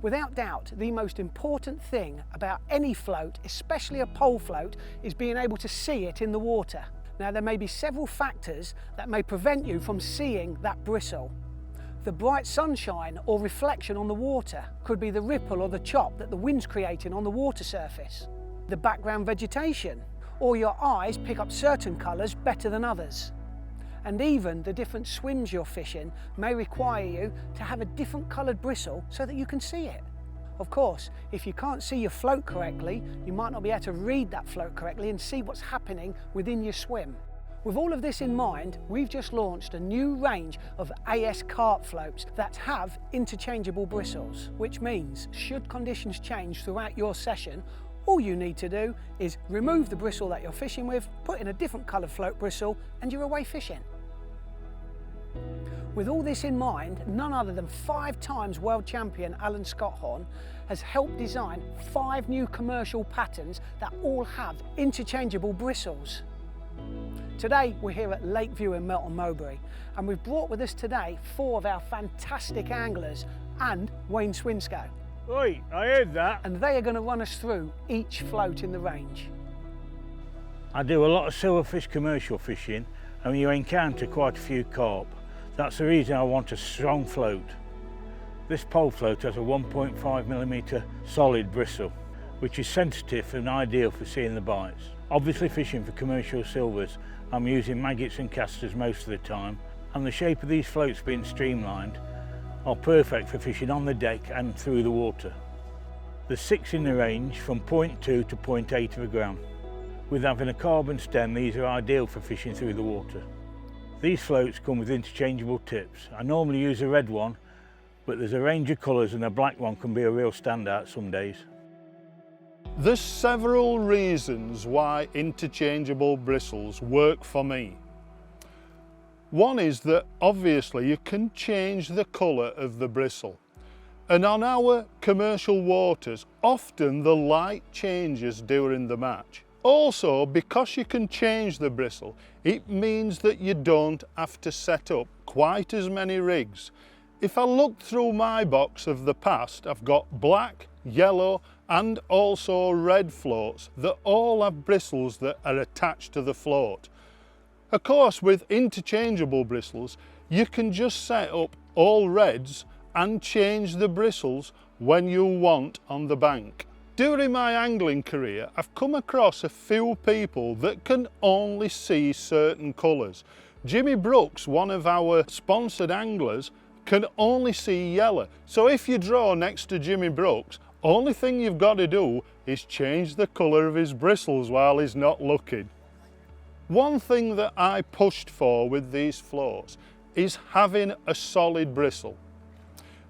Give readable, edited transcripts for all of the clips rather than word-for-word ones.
Without doubt, the most important thing about any float, especially a pole float, is being able to see it in the water. Now, there may be several factors that may prevent you from seeing that bristle. The bright sunshine or reflection on the water could be the ripple or the chop that the wind's creating on the water surface. The background vegetation, or your eyes pick up certain colours better than others. And even the different swims you're fishing may require you to have a different coloured bristle so that you can see it. Of course, if you can't see your float correctly, you might not be able to read that float correctly and see what's happening within your swim. With all of this in mind, we've just launched a new range of AS Carp floats that have interchangeable bristles, which means should conditions change throughout your session, all you need to do is remove the bristle that you're fishing with, put in a different coloured float bristle, and you're away fishing. With all this in mind, none other than 5 times world champion Alan Scotthorne has helped design 5 new commercial patterns that all have interchangeable bristles. Today we're here at Lakeview in Melton Mowbray, and we've brought with us today 4 of our fantastic anglers and Wayne Swinscoe. Oi, I heard that. And they are going to run us through each float in the range. I do a lot of silverfish commercial fishing, and you encounter quite a few carp. That's the reason I want a strong float. This pole float has a 1.5mm solid bristle, which is sensitive and ideal for seeing the bites. Obviously fishing for commercial silvers, I'm using maggots and casters most of the time, and the shape of these floats being streamlined are perfect for fishing on the deck and through the water. There's 6 in the range from 0.2 to 0.8 of a gram. With having a carbon stem, these are ideal for fishing through the water. These floats come with interchangeable tips. I normally use a red one, but there's a range of colours and a black one can be a real standout some days. There's several reasons why interchangeable bristles work for me. One is that obviously you can change the colour of the bristle, and on our commercial waters often the light changes during the match. Also, because you can change the bristle, it means that you don't have to set up quite as many rigs. If I look through my box of the past, I've got black, yellow and also red floats that all have bristles that are attached to the float. Of course, with interchangeable bristles, you can just set up all reds and change the bristles when you want on the bank. During my angling career, I've come across a few people that can only see certain colours. Jimmy Brooks, one of our sponsored anglers, can only see yellow. So if you draw next to Jimmy Brooks, only thing you've got to do is change the colour of his bristles while he's not looking. One thing that I pushed for with these floats is having a solid bristle.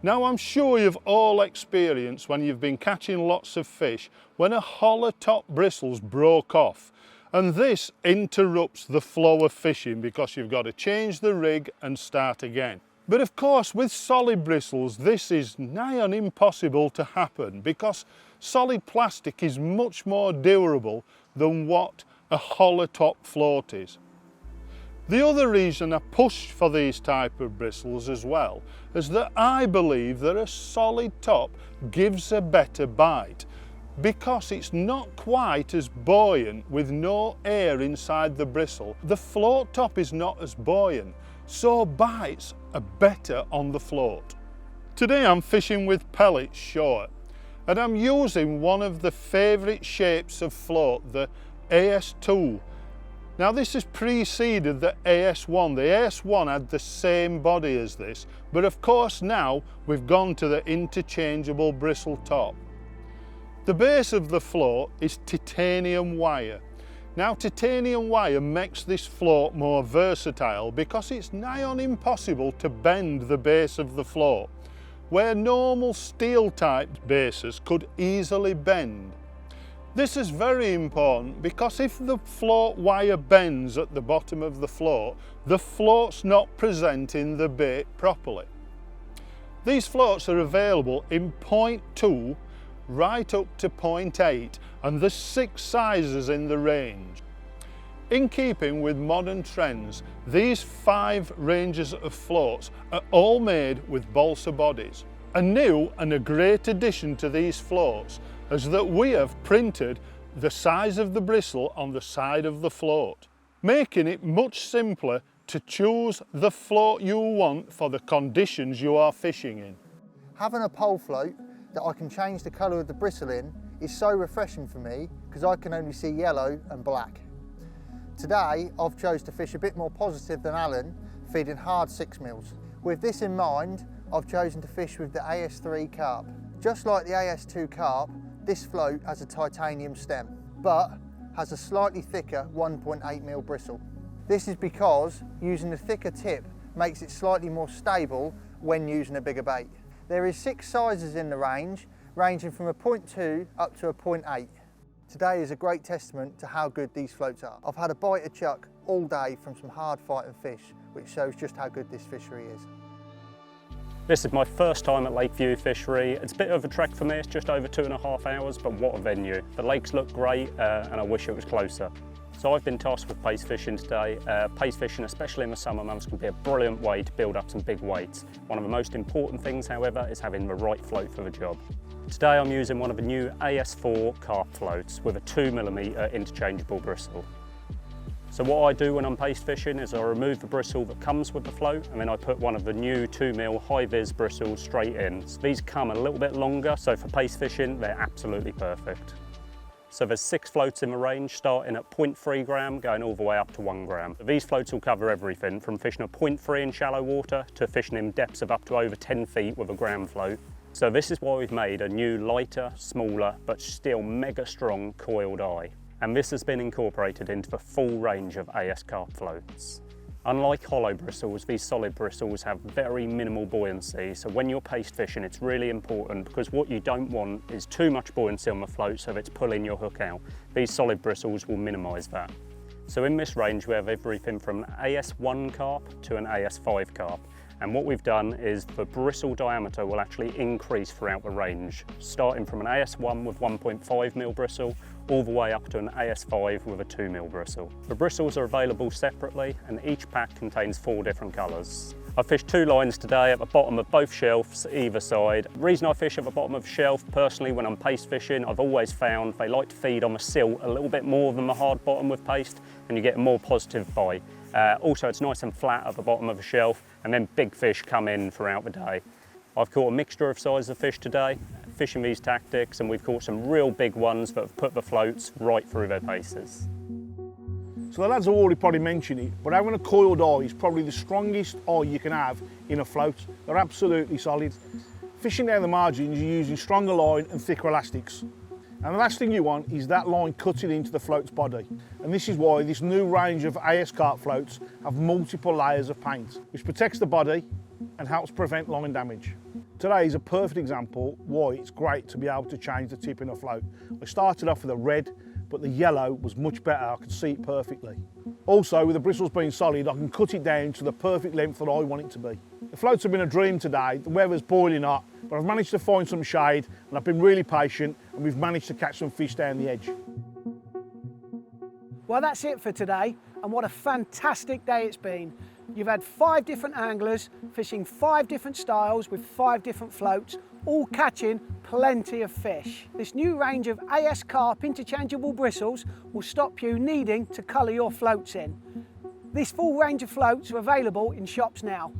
Now, I'm sure you've all experienced when you've been catching lots of fish when a hollow top bristles broke off, and this interrupts the flow of fishing because you've got to change the rig and start again. But of course, with solid bristles, this is nigh on impossible to happen because solid plastic is much more durable than what a hollow top float is. The other reason I pushed for these type of bristles as well is that I believe that a solid top gives a better bite because it's not quite as buoyant with no air inside the bristle. The float top is not as buoyant, so bites are better on the float. Today I'm fishing with pellets short, and I'm using one of the favourite shapes of float, the AS2. Now this has preceded the AS1. The AS1 had the same body as this, but of course now we've gone to the interchangeable bristle top. The base of the float is titanium wire. Now titanium wire makes this float more versatile because it's nigh on impossible to bend the base of the float, where normal steel type bases could easily bend. This is very important because if the float wire bends at the bottom of the float's not presenting the bait properly. These floats are available in 0.2 right up to 0.8, and there's 6 sizes in the range. In keeping with modern trends, these 5 ranges of floats are all made with balsa bodies. A new and a great addition to these floats is that we have printed the size of the bristle on the side of the float, making it much simpler to choose the float you want for the conditions you are fishing in. Having a pole float that I can change the colour of the bristle in is so refreshing for me because I can only see yellow and black. Today I've chose to fish a bit more positive than Alan, feeding hard 6mm. With this in mind, I've chosen to fish with the AS3 Carp. Just like the AS2 Carp, this float has a titanium stem, but has a slightly thicker 1.8mm bristle. This is because using a thicker tip makes it slightly more stable when using a bigger bait. There is 6 sizes in the range, ranging from a 0.2 up to a 0.8. Today is a great testament to how good these floats are. I've had a bite of chuck all day from some hard fighting fish, which shows just how good this fishery is. This is my first time at Lakeview Fishery. It's a bit of a trek for me, it's just over 2.5 hours, but what a venue. The lakes look great and I wish it was closer. So I've been tasked with pace fishing today. Pace fishing, especially in the summer months, can be a brilliant way to build up some big weights. One of the most important things, however, is having the right float for the job. Today I'm using one of the new AS4 Carp Floats with a 2mm interchangeable bristle. So what I do when I'm pace fishing is I remove the bristle that comes with the float, and then I put one of the new 2mm high-vis bristles straight in. So these come a little bit longer, so for pace fishing they're absolutely perfect. So there's 6 floats in the range, starting at 0.3 gram, going all the way up to 1 gram. These floats will cover everything, from fishing a 0.3 in shallow water to fishing in depths of up to over 10 feet with a gram float. So this is why we've made a new lighter, smaller, but still mega strong coiled eye. And this has been incorporated into the full range of AS Carp floats. Unlike hollow bristles, these solid bristles have very minimal buoyancy, so when you're pace fishing it's really important, because what you don't want is too much buoyancy on the float so that it's pulling your hook out. These solid bristles will minimise that. So in this range we have everything from an AS1 Carp to an AS5 Carp. And what we've done is the bristle diameter will actually increase throughout the range, starting from an AS1 with 1.5mm bristle, all the way up to an AS5 with a 2mm bristle. The bristles are available separately, and each pack contains 4 different colours. I fished 2 lines today at the bottom of both shelves either side. The reason I fish at the bottom of the shelf, personally, when I'm paste fishing, I've always found they like to feed on the silt a little bit more than the hard bottom with paste, and you get a more positive bite. Also, it's nice and flat at the bottom of the shelf, and then big fish come in throughout the day. I've caught a mixture of sizes of fish today, fishing these tactics, and we've caught some real big ones that have put the floats right through their paces. So the lads have already probably mentioned it, but having a coiled eye is probably the strongest eye you can have in a float. They're absolutely solid. Fishing down the margins, you're using stronger line and thicker elastics. And the last thing you want is that line cutting into the float's body. And this is why this new range of AS Carp floats have multiple layers of paint, which protects the body and helps prevent line damage. Today is a perfect example why it's great to be able to change the tip in a float. I started off with a red, but the yellow was much better. I could see it perfectly. Also, with the bristles being solid, I can cut it down to the perfect length that I want it to be. The floats have been a dream today. The weather's boiling hot, but I've managed to find some shade, and I've been really patient, and we've managed to catch some fish down the edge. Well, that's it for today, and what a fantastic day it's been. You've had 5 different anglers fishing 5 different styles with 5 different floats, all catching plenty of fish. This new range of AS Carp interchangeable bristles will stop you needing to colour your floats in. This full range of floats are available in shops now.